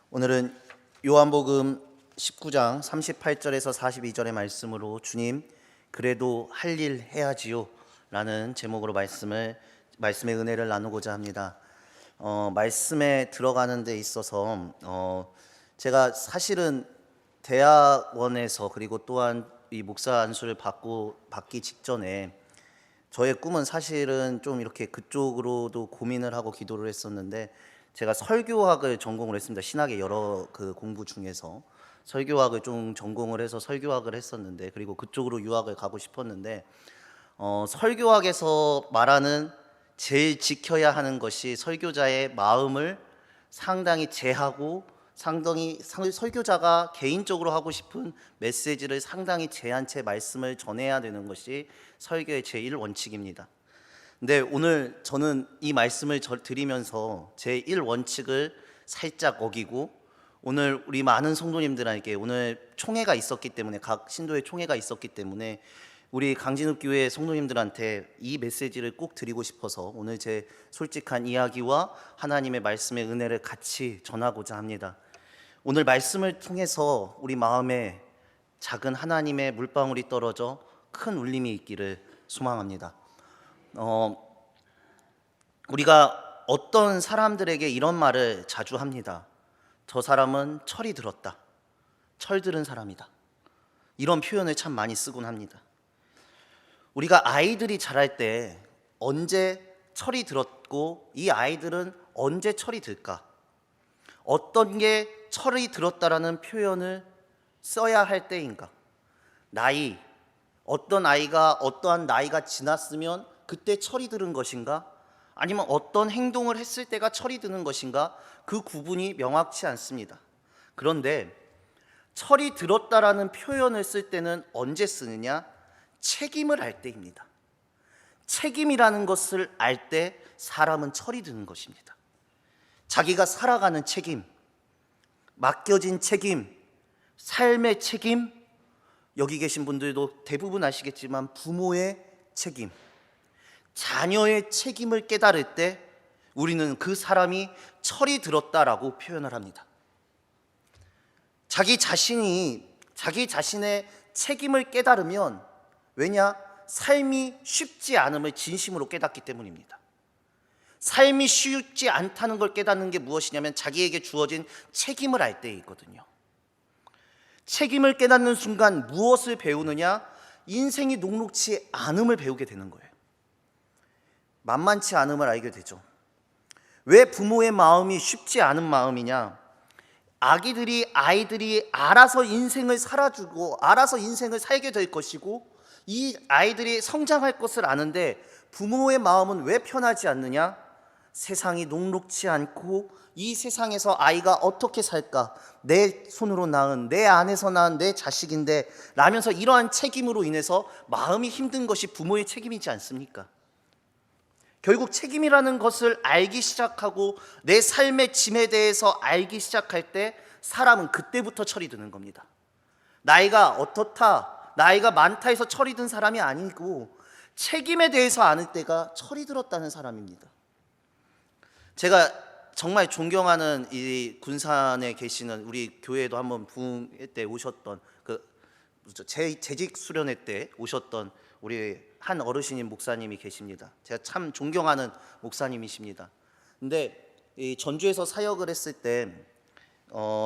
오늘은 요한복음 19장 38절에서 42절의 말씀으로 주님 그래도 할 일 해야지요 라는 제목으로 말씀의 은혜를 나누고자 합니다. 말씀에 들어가는 데 있어서 제가 사실은 대학원에서 그리고 또한 이 목사 안수를 받기 직전에 저의 꿈은 사실은 좀 이렇게 그쪽으로도 고민을 하고 기도를 했었는데, 제가 설교학을 전공을 했습니다. 신학의 여러 공부 중에서 설교학을 좀 전공을 해서 설교학을 했었는데, 그리고 그쪽으로 유학을 가고 싶었는데, 설교학에서 말하는 제일 지켜야 하는 것이 설교자의 마음을 상당히 제하고, 상당히 설교자가 개인적으로 하고 싶은 메시지를 상당히 제한 채 말씀을 전해야 되는 것이 설교의 제1원칙입니다. 근데 오늘 저는 이 말씀을 드리면서 제1원칙을 살짝 어기고, 오늘 우리 많은 성도님들에게 오늘 총회가 있었기 때문에, 각 신도의 총회가 있었기 때문에 우리 강진욱 교회 성도님들한테 이 메시지를 꼭 드리고 싶어서 오늘 제 솔직한 이야기와 하나님의 말씀의 은혜를 같이 전하고자 합니다. 오늘 말씀을 통해서 우리 마음에 작은 하나님의 물방울이 떨어져 큰 울림이 있기를 소망합니다. 우리가 어떤 사람들에게 이런 말을 자주 합니다. 저 사람은 철이 들었다, 철 들은 사람이다, 이런 표현을 참 많이 쓰곤 합니다. 우리가 아이들이 자랄 때 언제 철이 들었고 이 아이들은 언제 철이 들까? 어떤 게 철이 들었다라는 표현을 써야 할 때인가? 나이, 어떤 아이가 어떠한 나이가 지났으면 그때 철이 들은 것인가? 아니면 어떤 행동을 했을 때가 철이 드는 것인가? 그 구분이 명확치 않습니다. 그런데 철이 들었다라는 표현을 쓸 때는 언제 쓰느냐? 책임을 알 때입니다. 책임이라는 것을 알 때 사람은 철이 드는 것입니다. 자기가 살아가는 책임, 맡겨진 책임, 삶의 책임, 여기 계신 분들도 대부분 아시겠지만 부모의 책임, 자녀의 책임을 깨달을 때 우리는 그 사람이 철이 들었다라고 표현을 합니다. 자기 자신의 책임을 깨달으면, 왜냐? 삶이 쉽지 않음을 진심으로 깨닫기 때문입니다. 삶이 쉽지 않다는 걸 깨닫는 게 무엇이냐면 자기에게 주어진 책임을 알 때에 있거든요. 책임을 깨닫는 순간 무엇을 배우느냐? 인생이 녹록치 않음을 배우게 되는 거예요. 만만치 않음을 알게 되죠. 왜 부모의 마음이 쉽지 않은 마음이냐? 아이들이 알아서 인생을 살아주고 알아서 인생을 살게 될 것이고, 이 아이들이 성장할 것을 아는데 부모의 마음은 왜 편하지 않느냐? 세상이 녹록치 않고 이 세상에서 아이가 어떻게 살까? 내 손으로 낳은, 내 안에서 낳은 내 자식인데 라면서 이러한 책임으로 인해서 마음이 힘든 것이 부모의 책임이지 않습니까? 결국 책임이라는 것을 알기 시작하고 내 삶의 짐에 대해서 알기 시작할 때 사람은 그때부터 철이 드는 겁니다. 나이가 어떻다, 나이가 많다 해서 철이 든 사람이 아니고 책임에 대해서 아는 때가 철이 들었다는 사람입니다. 제가 정말 존경하는 이 군산에 계시는, 우리 교회에도 한번 부흥회 때 오셨던 재직 수련회 때 오셨던 우리 한 어르신인 목사님이 계십니다. 제가 참 존경하는 목사님이십니다. 근데 이 전주에서 사역을 했을 때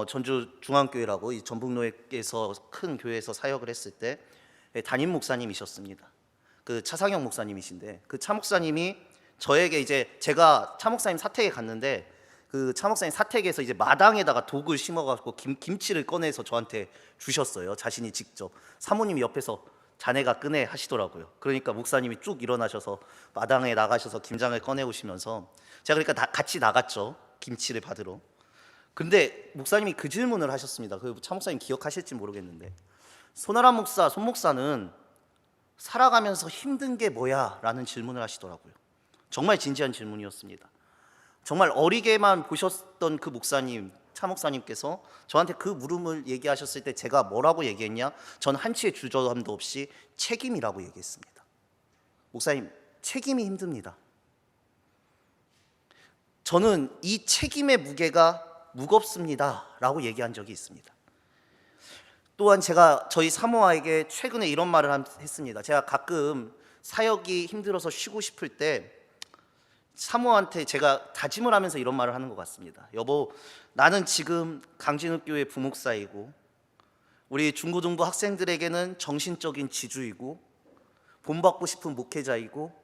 전주 중앙교회라고 이 전북로에서 큰 교회에서 사역을 했을 때 담임 목사님이셨습니다. 그 차상영 목사님이신데, 그 차 목사님이 저에게 이제 제가 차 목사님 사택에 갔는데, 그 차 목사님 사택에서 이제 마당에다가 독을 심어가지고 김치를 꺼내서 저한테 주셨어요. 자신이 직접. 사모님이 옆에서 자네가 끄네 하시더라고요. 그러니까 목사님이 쭉 일어나셔서 마당에 나가셔서 김장을 꺼내 오시면서, 제가 그러니까 같이 나갔죠, 김치를 받으러. 근데 목사님이 그 질문을 하셨습니다. 그 차 목사님 기억하실지 모르겠는데, 손아람 목사, 손 목사는 살아가면서 힘든 게 뭐야? 라는 질문을 하시더라고요. 정말 진지한 질문이었습니다. 정말 어리게만 보셨던 그 목사님, 차 목사님께서 저한테 그 물음을 얘기하셨을 때 제가 뭐라고 얘기했냐? 전 한치의 주저함도 없이 책임이라고 얘기했습니다. 목사님, 책임이 힘듭니다. 저는 이 책임의 무게가 무겁습니다 라고 얘기한 적이 있습니다. 또한 제가 저희 사모아에게 최근에 이런 말을 했습니다. 제가 가끔 사역이 힘들어서 쉬고 싶을 때 사모한테 제가 다짐을 하면서 이런 말을 하는 것 같습니다. 여보, 나는 지금 강진욱교회 부목사이고 우리 중고등부 학생들에게는 정신적인 지주이고 본받고 싶은 목회자이고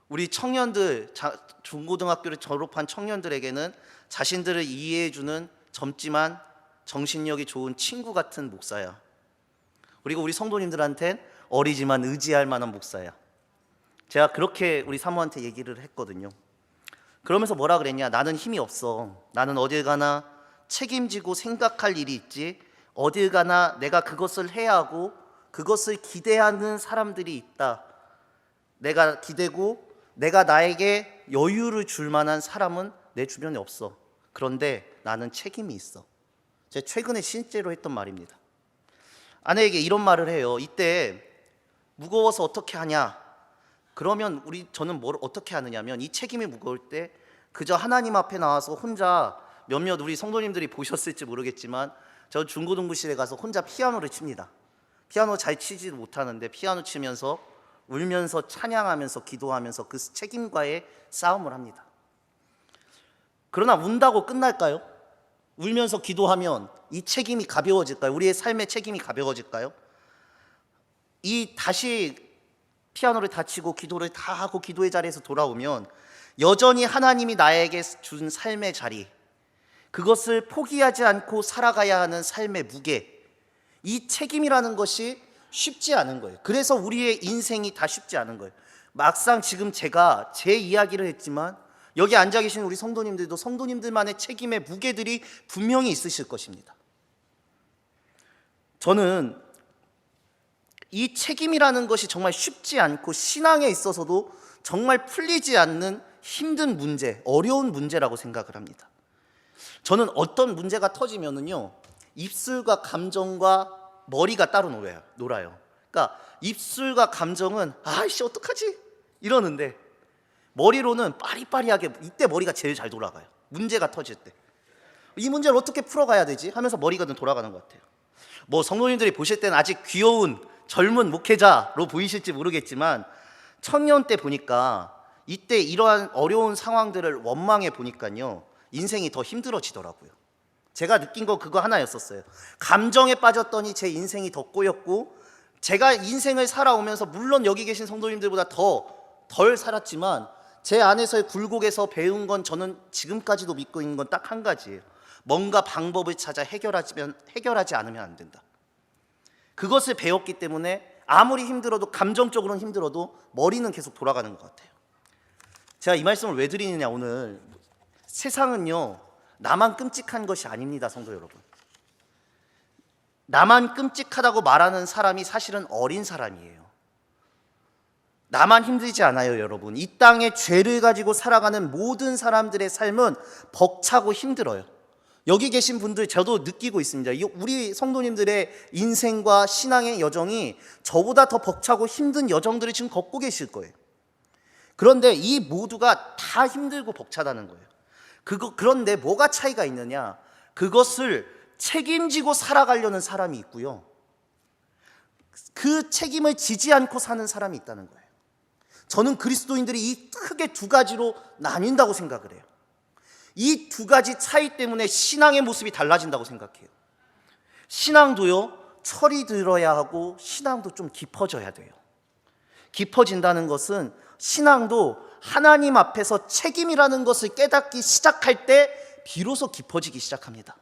우리 청년들, 중고등학교를 졸업한 청년들에게는 자신들을 이해해주는 젊지만 정신력이 좋은 친구 같은 목사야. 그리고 우리 성도님들한텐 어리지만 의지할 만한 목사야. 제가 그렇게 우리 사모한테 얘기를 했거든요. 그러면서 뭐라 그랬냐? 나는 힘이 없어. 나는 어딜 가나 책임지고 생각할 일이 있지, 어딜 가나 내가 그것을 해야 하고 그것을 기대하는 사람들이 있다. 내가 기대고 내가 나에게 여유를 줄 만한 사람은 내 주변에 없어. 그런데 나는 책임이 있어. 제가 최근에 실제로 했던 말입니다. 아내에게 이런 말을 해요. 이때 무거워서 어떻게 하냐? 그러면 저는 뭘 어떻게 하느냐면, 이 책임이 무거울 때 그저 하나님 앞에 나와서 혼자, 몇몇 우리 성도님들이 보셨을지 모르겠지만 저 중고등부실에 가서 혼자 피아노를 칩니다. 피아노 잘 치지도 못하는데 피아노 치면서 울면서 찬양하면서 기도하면서 그 책임과의 싸움을 합니다. 그러나 운다고 끝날까요? 울면서 기도하면 이 책임이 가벼워질까요? 우리의 삶의 책임이 가벼워질까요? 다시 피아노를 다 치고 기도를 다 하고 기도의 자리에서 돌아오면 여전히 하나님이 나에게 준 삶의 자리, 그것을 포기하지 않고 살아가야 하는 삶의 무게, 이 책임이라는 것이 쉽지 않은 거예요. 그래서 우리의 인생이 다 쉽지 않은 거예요. 막상 지금 제가 제 이야기를 했지만 여기 앉아 계신 우리 성도님들도 성도님들만의 책임의 무게들이 분명히 있으실 것입니다. 저는 이 책임이라는 것이 정말 쉽지 않고 신앙에 있어서도 정말 풀리지 않는 힘든 문제, 어려운 문제라고 생각을 합니다. 저는 어떤 문제가 터지면은요, 입술과 감정과 머리가 따로 놀아요. 그러니까 입술과 감정은 아이씨 어떡하지? 이러는데 머리로는 빠리빠리하게, 이때 머리가 제일 잘 돌아가요. 문제가 터질 때. 이 문제를 어떻게 풀어가야 되지? 하면서 머리가 좀 돌아가는 것 같아요. 뭐 성도님들이 보실 때는 아직 귀여운 젊은 목회자로 보이실지 모르겠지만 청년 때 보니까 이때 이러한 어려운 상황들을 원망해 보니까요, 인생이 더 힘들어지더라고요. 제가 느낀 거 그거 하나였었어요. 감정에 빠졌더니 제 인생이 더 꼬였고, 제가 인생을 살아오면서 물론 여기 계신 성도님들보다 덜 살았지만 제 안에서의 굴곡에서 배운 건, 저는 지금까지도 믿고 있는 건 딱 한 가지예요. 뭔가 방법을 찾아 해결하지 않으면 안 된다. 그것을 배웠기 때문에 아무리 힘들어도, 감정적으로는 힘들어도 머리는 계속 돌아가는 것 같아요. 제가 이 말씀을 왜 드리느냐, 오늘 세상은요 나만 끔찍한 것이 아닙니다. 성도 여러분, 나만 끔찍하다고 말하는 사람이 사실은 어린 사람이에요. 나만 힘들지 않아요. 여러분, 이 땅에 죄를 가지고 살아가는 모든 사람들의 삶은 벅차고 힘들어요. 여기 계신 분들 저도 느끼고 있습니다. 우리 성도님들의 인생과 신앙의 여정이 저보다 더 벅차고 힘든 여정들을 지금 걷고 계실 거예요. 그런데 이 모두가 다 힘들고 벅차다는 거예요. 그런데 뭐가 차이가 있느냐? 그것을 책임지고 살아가려는 사람이 있고요, 그 책임을 지지 않고 사는 사람이 있다는 거예요. 저는 그리스도인들이 이 크게 두 가지로 나뉜다고 생각을 해요. 이 두 가지 차이 때문에 신앙의 모습이 달라진다고 생각해요. 신앙도요, 철이 들어야 하고 신앙도 좀 깊어져야 돼요. 깊어진다는 것은 신앙도 하나님 앞에서 책임이라는 것을 깨닫기 시작할 때 비로소 깊어지기 시작합니다.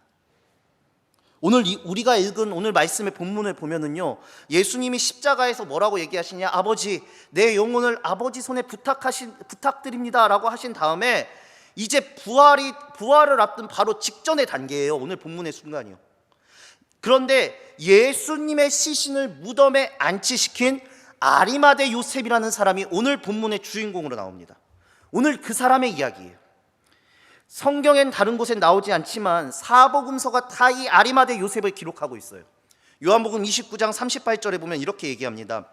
오늘 우리가 읽은 오늘 말씀의 본문을 보면은요, 예수님이 십자가에서 뭐라고 얘기하시냐? 아버지, 내 영혼을 아버지 손에 부탁드립니다 라고 하신 다음에 이제 부활을 앞둔 바로 직전의 단계예요. 오늘 본문의 순간이요. 그런데 예수님의 시신을 무덤에 안치시킨 아리마대 요셉이라는 사람이 오늘 본문의 주인공으로 나옵니다. 오늘 그 사람의 이야기예요. 성경엔 다른 곳엔 나오지 않지만 사복음서가 다 이 아리마대 요셉을 기록하고 있어요. 요한복음 29장 38절에 보면 이렇게 얘기합니다.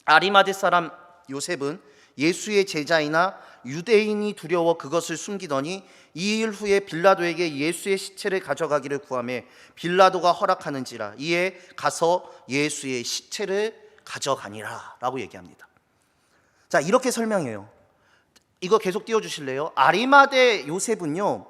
아리마대 사람 요셉은 예수의 제자이나 유대인이 두려워 그것을 숨기더니 2일 후에 빌라도에게 예수의 시체를 가져가기를 구하매 빌라도가 허락하는지라 이에 가서 예수의 시체를 가져가니라 라고 얘기합니다. 자, 이렇게 설명해요. 이거 계속 띄워주실래요? 아리마대 요셉은요,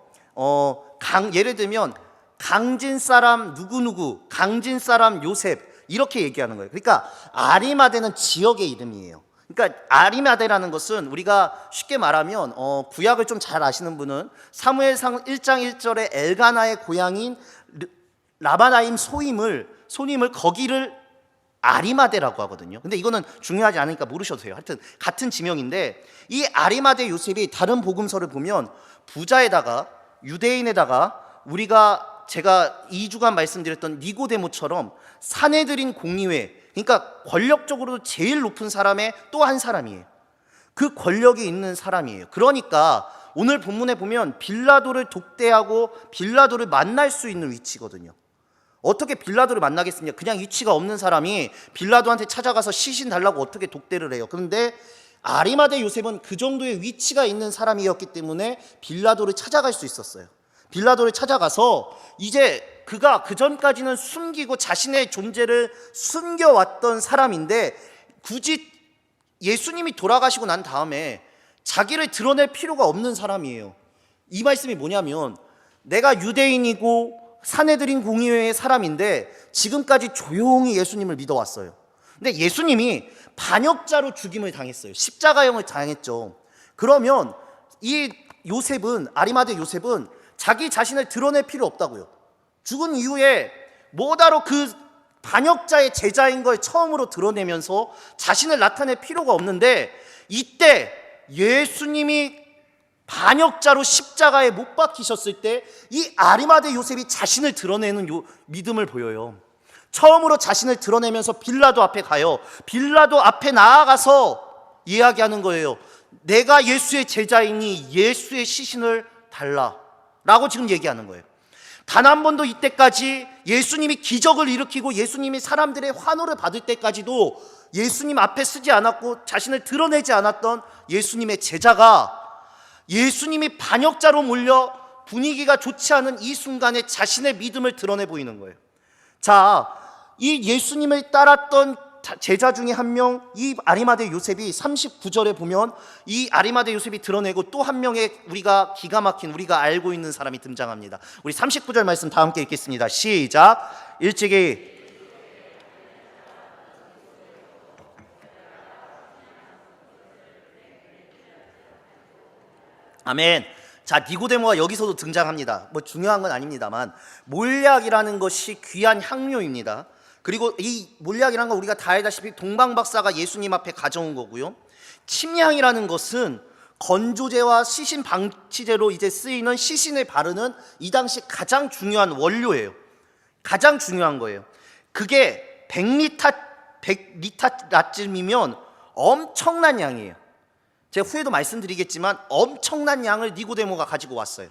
예를 들면 강진 사람 누구누구, 강진 사람 요셉 이렇게 얘기하는 거예요. 그러니까 아리마대는 지역의 이름이에요. 그러니까 아리마대라는 것은 우리가 쉽게 말하면 구약을 좀 잘 아시는 분은 사무엘상 1장 1절에 엘가나의 고향인 라바나임 소임을 거기를 아리마대라고 하거든요. 근데 이거는 중요하지 않으니까 모르셔도 돼요. 하여튼 같은 지명인데 이 아리마대 요셉이 다른 복음서를 보면 부자에다가 유대인에다가 제가 2주간 말씀드렸던 니고데모처럼 사내들인 공의회, 그러니까 권력적으로 제일 높은 사람의 또 한 사람이에요. 그 권력이 있는 사람이에요. 그러니까 오늘 본문에 보면 빌라도를 독대하고 빌라도를 만날 수 있는 위치거든요. 어떻게 빌라도를 만나겠습니까? 그냥 위치가 없는 사람이 빌라도한테 찾아가서 시신 달라고 어떻게 독대를 해요? 그런데 아리마대 요셉은 그 정도의 위치가 있는 사람이었기 때문에 빌라도를 찾아갈 수 있었어요. 빌라도를 찾아가서 이제 그가 그전까지는 숨기고 자신의 존재를 숨겨왔던 사람인데 굳이 예수님이 돌아가시고 난 다음에 자기를 드러낼 필요가 없는 사람이에요. 이 말씀이 뭐냐면 내가 유대인이고 사내들인 공의회의 사람인데 지금까지 조용히 예수님을 믿어왔어요. 근데 예수님이 반역자로 죽임을 당했어요. 십자가형을 당했죠. 그러면 이 요셉은, 아리마대 요셉은 자기 자신을 드러낼 필요 없다고요. 죽은 이후에 뭐다로 그 반역자의 제자인 걸 처음으로 드러내면서 자신을 나타낼 필요가 없는데 이때 예수님이 반역자로 십자가에 못 박히셨을 때 이 아리마대 요셉이 자신을 드러내는 믿음을 보여요. 처음으로 자신을 드러내면서 빌라도 앞에 가요. 빌라도 앞에 나아가서 이야기하는 거예요. 내가 예수의 제자이니 예수의 시신을 달라 라고 지금 얘기하는 거예요. 단 한 번도 이때까지 예수님이 기적을 일으키고 예수님이 사람들의 환호를 받을 때까지도 예수님 앞에 서지 않았고 자신을 드러내지 않았던 예수님의 제자가 예수님이 반역자로 몰려 분위기가 좋지 않은 이 순간에 자신의 믿음을 드러내 보이는 거예요. 자, 이 예수님을 따랐던 제자 중에 한 명, 이 아리마대 요셉이 39절에 보면 이 아리마대 요셉이 드러내고 또 한 명의 우리가 기가 막힌, 우리가 알고 있는 사람이 등장합니다. 우리 39절 말씀 다 함께 읽겠습니다. 시작. 일찍이 아멘. 자, 니고데모가 여기서도 등장합니다. 뭐 중요한 건 아닙니다만 몰약이라는 것이 귀한 향료입니다. 그리고 이 몰약이라는 건 우리가 다 알다시피 동방박사가 예수님 앞에 가져온 거고요. 침향이라는 것은 건조제와 시신 방치제로 이제 쓰이는 시신을 바르는 이 당시 가장 중요한 원료예요. 가장 중요한 거예요. 그게 100리터쯤이면 엄청난 양이에요. 제가 후에도 말씀드리겠지만 엄청난 양을 니고데모가 가지고 왔어요.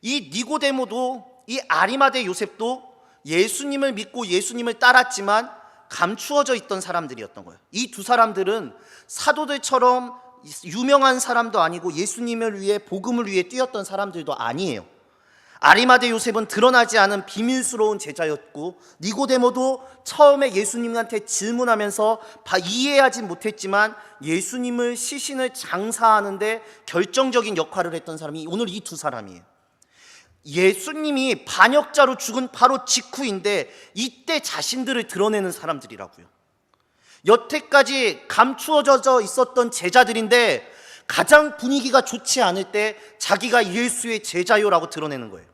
이 니고데모도 이 아리마대 요셉도 예수님을 믿고 예수님을 따랐지만 감추어져 있던 사람들이었던 거예요. 이 두 사람들은 사도들처럼 유명한 사람도 아니고 예수님을 위해 복음을 위해 뛰었던 사람들도 아니에요. 아리마대 요셉은 드러나지 않은 비밀스러운 제자였고 니고데모도 처음에 예수님한테 질문하면서 이해하지 못했지만 예수님을 시신을 장사하는데 결정적인 역할을 했던 사람이 오늘 이 두 사람이에요. 예수님이 반역자로 죽은 바로 직후인데 이때 자신들을 드러내는 사람들이라고요. 여태까지 감추어져 있었던 제자들인데 가장 분위기가 좋지 않을 때 자기가 예수의 제자요라고 드러내는 거예요.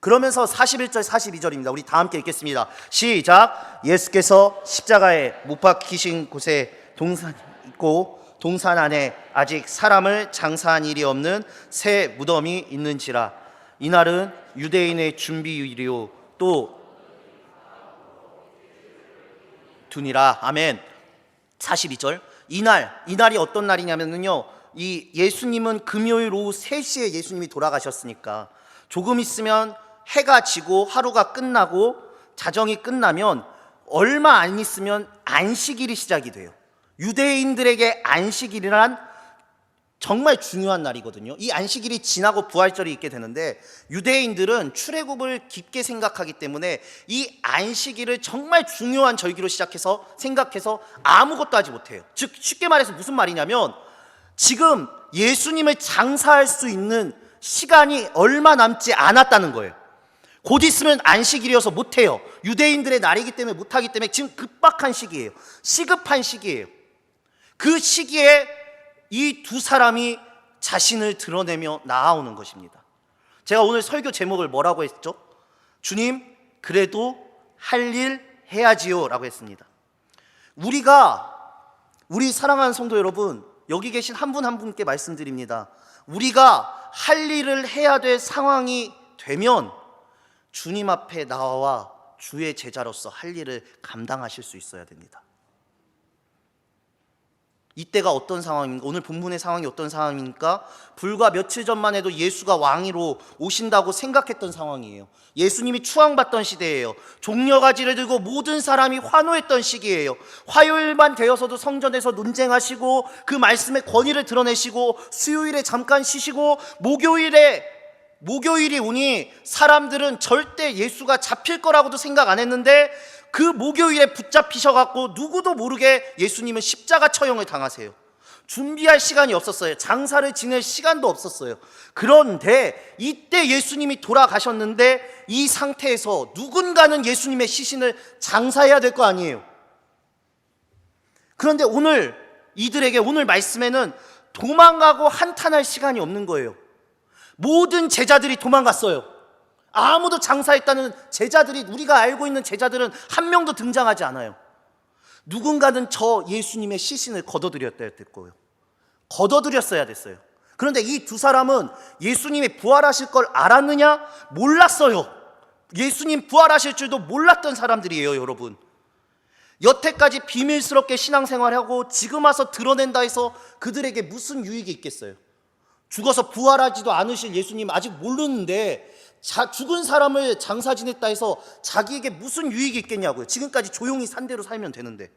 그러면서 41절 42절입니다. 우리 다 함께 읽겠습니다. 시작. 예수께서 십자가에 못 박히신 곳에 동산 있고 동산 안에 아직 사람을 장사한 일이 없는 새 무덤이 있는지라. 이날은 유대인의 준비일이요 또 두니라. 아멘. 42절. 이날이 어떤 날이냐면요, 이 예수님은 금요일 오후 3시에 예수님이 돌아가셨으니까 조금 있으면 해가 지고 하루가 끝나고 자정이 끝나면 얼마 안 있으면 안식일이 시작이 돼요. 유대인들에게 안식일이란 정말 중요한 날이거든요. 이 안식일이 지나고 부활절이 있게 되는데 유대인들은 출애굽을 깊게 생각하기 때문에 이 안식일을 정말 중요한 절기로 생각해서 아무것도 하지 못해요. 즉 쉽게 말해서 무슨 말이냐면 지금 예수님을 장사할 수 있는 시간이 얼마 남지 않았다는 거예요. 곧 있으면 안식일이어서 못해요. 유대인들의 날이기 때문에 못하기 때문에 지금 급박한 시기예요. 시급한 시기예요. 그 시기에 이 두 사람이 자신을 드러내며 나아오는 것입니다. 제가 오늘 설교 제목을 뭐라고 했죠? 주님, 그래도 할 일 해야지요 라고 했습니다. 우리 사랑하는 성도 여러분, 여기 계신 한 분 한 분께 말씀드립니다. 우리가 할 일을 해야 될 상황이 되면 주님 앞에 나와 주의 제자로서 할 일을 감당하실 수 있어야 됩니다. 이때가 어떤 상황입니까? 오늘 본문의 상황이 어떤 상황입니까? 불과 며칠 전만 해도 예수가 왕위로 오신다고 생각했던 상황이에요. 예수님이 추앙받던 시대예요. 종려가지를 들고 모든 사람이 환호했던 시기예요. 화요일만 되어서도 성전에서 논쟁하시고 그 말씀의 권위를 드러내시고 수요일에 잠깐 쉬시고 목요일이 오니 사람들은 절대 예수가 잡힐 거라고도 생각 안 했는데 그 목요일에 붙잡히셔갖고 누구도 모르게 예수님은 십자가 처형을 당하세요. 준비할 시간이 없었어요. 장사를 지낼 시간도 없었어요. 그런데 이때 예수님이 돌아가셨는데 이 상태에서 누군가는 예수님의 시신을 장사해야 될 거 아니에요. 그런데 이들에게 오늘 말씀에는 도망가고 한탄할 시간이 없는 거예요. 모든 제자들이 도망갔어요. 아무도 장사했다는 제자들이, 우리가 알고 있는 제자들은 한 명도 등장하지 않아요. 누군가는 저 예수님의 시신을 거둬들였어야 됐어요. 그런데 이 두 사람은 예수님이 부활하실 걸 알았느냐? 몰랐어요. 예수님 부활하실 줄도 몰랐던 사람들이에요, 여러분. 여태까지 비밀스럽게 신앙생활하고 지금 와서 드러낸다 해서 그들에게 무슨 유익이 있겠어요? 죽어서 부활하지도 않으실 예수님 아직 모르는데 죽은 사람을 장사 지냈다 해서 자기에게 무슨 유익이 있겠냐고요. 지금까지 조용히 산 대로 살면 되는데.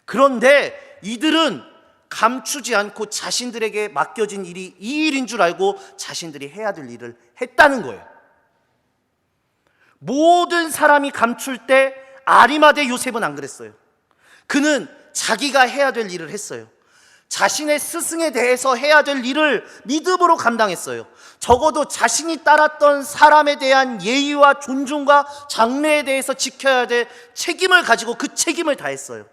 그런데 이들은 감추지 않고 자신들에게 맡겨진 일이 이 일인 줄 알고 자신들이 해야 될 일을 했다는 거예요. 모든 사람이 감출 때 아리마대 요셉은 안 그랬어요. 그는 자기가 해야 될 일을 했어요. 자신의 스승에 대해서 해야 될 일을 믿음으로 감당했어요. 적어도 자신이 따랐던 사람에 대한 예의와 존중과 장례에 대해서 지켜야 될 책임을 가지고 그 책임을 다했어요.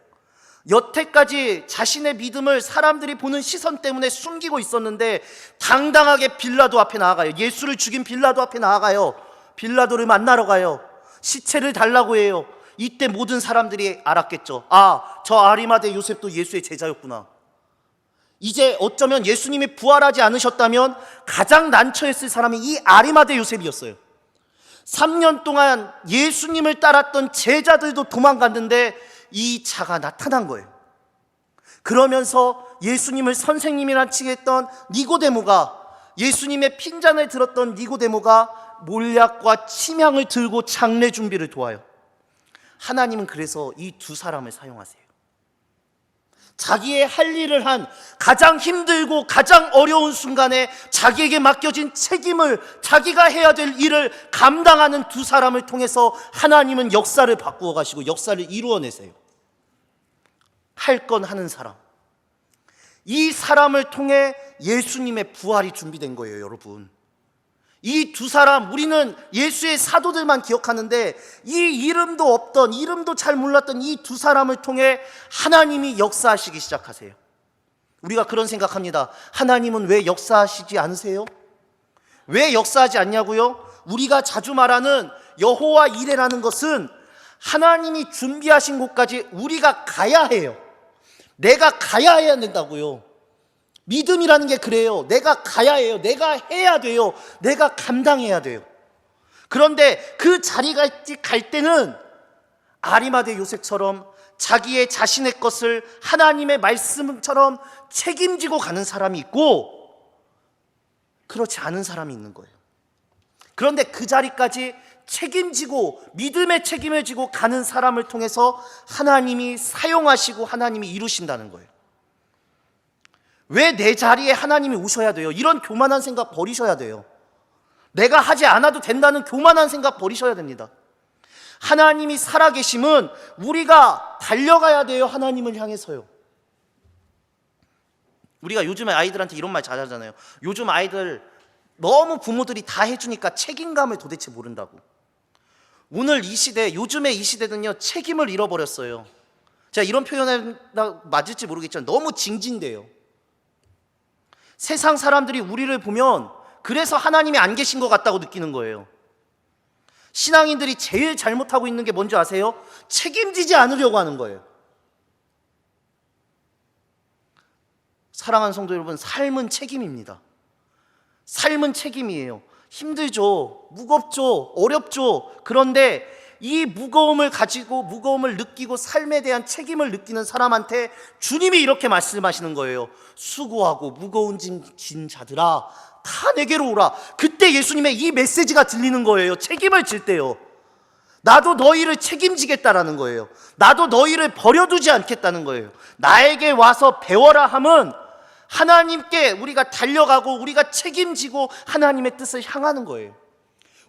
여태까지 자신의 믿음을 사람들이 보는 시선 때문에 숨기고 있었는데 당당하게 빌라도 앞에 나아가요. 예수를 죽인 빌라도 앞에 나아가요. 빌라도를 만나러 가요. 시체를 달라고 해요. 이때 모든 사람들이 알았겠죠. 저 아리마대 요셉도 예수의 제자였구나. 이제 어쩌면 예수님이 부활하지 않으셨다면 가장 난처했을 사람이 이 아리마대 요셉이었어요. 3년 동안 예수님을 따랐던 제자들도 도망갔는데 이 자가 나타난 거예요. 그러면서 예수님을 선생님이라 칭했던 니고데모가, 예수님의 핀잔을 들었던 니고데모가 몰약과 침향을 들고 장례 준비를 도와요. 하나님은 그래서 이 두 사람을 사용하세요. 자기의 할 일을 한 가장 힘들고 가장 어려운 순간에 자기에게 맡겨진 책임을, 자기가 해야 될 일을 감당하는 두 사람을 통해서 하나님은 역사를 바꾸어 가시고 역사를 이루어내세요. 할 건 하는 사람. 이 사람을 통해 예수님의 부활이 준비된 거예요, 여러분. 이 두 사람, 우리는 예수의 사도들만 기억하는데 이 이름도 잘 몰랐던 이 두 사람을 통해 하나님이 역사하시기 시작하세요. 우리가 그런 생각합니다. 하나님은 왜 역사하시지 않으세요? 왜 역사하지 않냐고요? 우리가 자주 말하는 여호와 이레라는 것은 하나님이 준비하신 곳까지 우리가 가야 해요. 내가 가야 해야 된다고요. 믿음이라는 게 그래요. 내가 가야 해요. 내가 해야 돼요. 내가 감당해야 돼요. 그런데 그 자리까지 갈 때는 아리마대 요셉처럼 자신의 것을 하나님의 말씀처럼 책임지고 가는 사람이 있고 그렇지 않은 사람이 있는 거예요. 그런데 그 자리까지 책임지고 믿음의 책임을 지고 가는 사람을 통해서 하나님이 사용하시고 하나님이 이루신다는 거예요. 왜 내 자리에 하나님이 오셔야 돼요? 이런 교만한 생각 버리셔야 돼요. 내가 하지 않아도 된다는 교만한 생각 버리셔야 됩니다. 하나님이 살아계심은 우리가 달려가야 돼요. 하나님을 향해서요. 우리가 요즘에 아이들한테 이런 말 잘 하잖아요. 요즘 아이들 너무 부모들이 다 해주니까 책임감을 도대체 모른다고. 오늘 이 시대, 요즘의 이 시대는요, 책임을 잃어버렸어요. 제가 이런 표현이 맞을지 모르겠지만 너무 징징대요. 세상 사람들이 우리를 보면 그래서 하나님이 안 계신 것 같다고 느끼는 거예요. 신앙인들이 제일 잘못하고 있는 게 뭔지 아세요? 책임지지 않으려고 하는 거예요. 사랑하는 성도 여러분, 삶은 책임입니다. 삶은 책임이에요. 힘들죠, 무겁죠, 어렵죠. 그런데 이 무거움을 가지고 무거움을 느끼고 삶에 대한 책임을 느끼는 사람한테 주님이 이렇게 말씀하시는 거예요. 수고하고 무거운 짐 진 자들아 다 내게로 오라. 그때 예수님의 이 메시지가 들리는 거예요. 책임을 질 때요. 나도 너희를 책임지겠다라는 거예요. 나도 너희를 버려두지 않겠다는 거예요. 나에게 와서 배워라 함은 하나님께 우리가 달려가고 우리가 책임지고 하나님의 뜻을 향하는 거예요.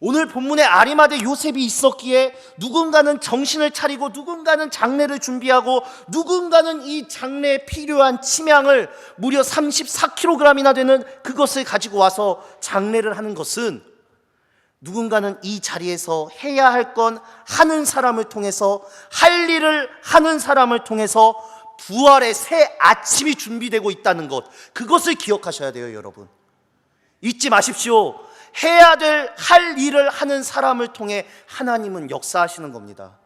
오늘 본문에 아리마대 요셉이 있었기에 누군가는 정신을 차리고 누군가는 장례를 준비하고 누군가는 이 장례에 필요한 침향을 무려 34kg이나 되는 그것을 가지고 와서 장례를 하는 것은 누군가는 이 자리에서 해야 할 건 하는 사람을 통해서, 할 일을 하는 사람을 통해서 부활의 새 아침이 준비되고 있다는 것, 그것을 기억하셔야 돼요. 여러분 잊지 마십시오. 해야 될 할 일을 하는 사람을 통해 하나님은 역사하시는 겁니다.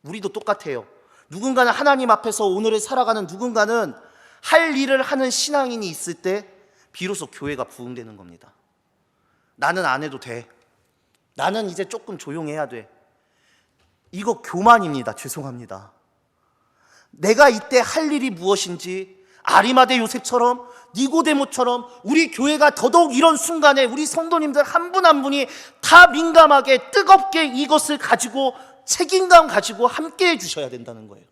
우리도 똑같아요. 누군가는 하나님 앞에서 오늘을 살아가는 누군가는 할 일을 하는 신앙인이 있을 때 비로소 교회가 부흥되는 겁니다. 나는 안 해도 돼. 나는 이제 조금 조용해야 돼. 이거 교만입니다. 죄송합니다. 내가 이때 할 일이 무엇인지 아리마대 요셉처럼 니고데모처럼 우리 교회가 더더욱 이런 순간에 우리 성도님들 한 분 한 분이 다 민감하게 뜨겁게 이것을 가지고 책임감 가지고 함께 해주셔야 된다는 거예요.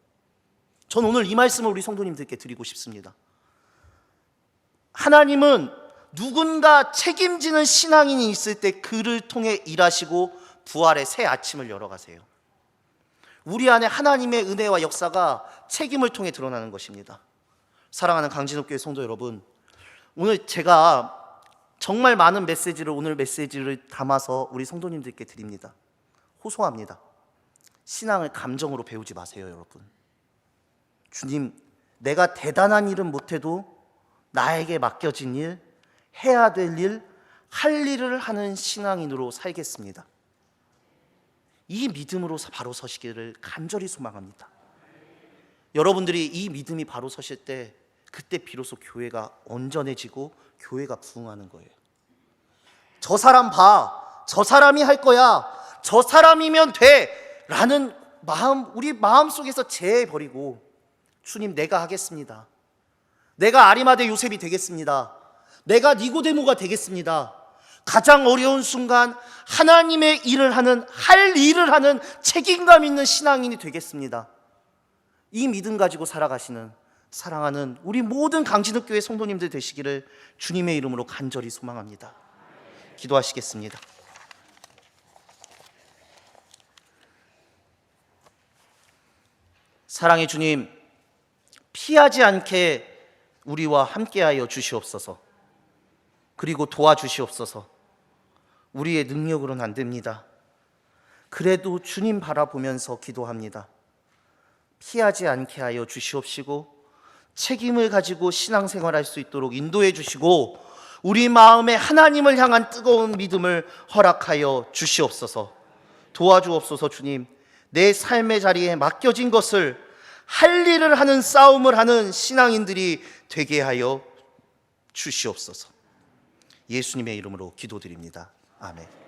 전 오늘 이 말씀을 우리 성도님들께 드리고 싶습니다. 하나님은 누군가 책임지는 신앙인이 있을 때 그를 통해 일하시고 부활의 새 아침을 열어가세요. 우리 안에 하나님의 은혜와 역사가 책임을 통해 드러나는 것입니다. 사랑하는 강진욱교회 성도 여러분, 오늘 제가 정말 많은 메시지를 오늘 메시지를 담아서 우리 성도님들께 드립니다. 호소합니다. 신앙을 감정으로 배우지 마세요. 여러분, 주님, 내가 대단한 일은 못해도 나에게 맡겨진 일, 해야 될 일, 할 일을 하는 신앙인으로 살겠습니다. 이 믿음으로 바로 서시기를 간절히 소망합니다. 여러분들이 이 믿음이 바로 서실 때 그때 비로소 교회가 온전해지고 교회가 부흥하는 거예요. 저 사람 봐, 저 사람이 할 거야, 저 사람이면 돼 라는 마음, 우리 마음속에서 제해버리고 주님, 내가 하겠습니다. 내가 아리마대 요셉이 되겠습니다. 내가 니고데모가 되겠습니다. 가장 어려운 순간 하나님의 일을 하는, 할 일을 하는 책임감 있는 신앙인이 되겠습니다. 이 믿음 가지고 살아가시는 사랑하는 우리 모든 강진욱교회 성도님들 되시기를 주님의 이름으로 간절히 소망합니다. 기도하시겠습니다. 사랑의 주님, 피하지 않게 우리와 함께하여 주시옵소서. 그리고 도와주시옵소서. 우리의 능력으로는 안 됩니다. 그래도 주님 바라보면서 기도합니다. 피하지 않게 하여 주시옵시고 책임을 가지고 신앙생활할 수 있도록 인도해 주시고 우리 마음에 하나님을 향한 뜨거운 믿음을 허락하여 주시옵소서. 도와주옵소서. 주님, 내 삶의 자리에 맡겨진 것을 할 일을 하는, 싸움을 하는 신앙인들이 되게 하여 주시옵소서. 예수님의 이름으로 기도드립니다. 아멘.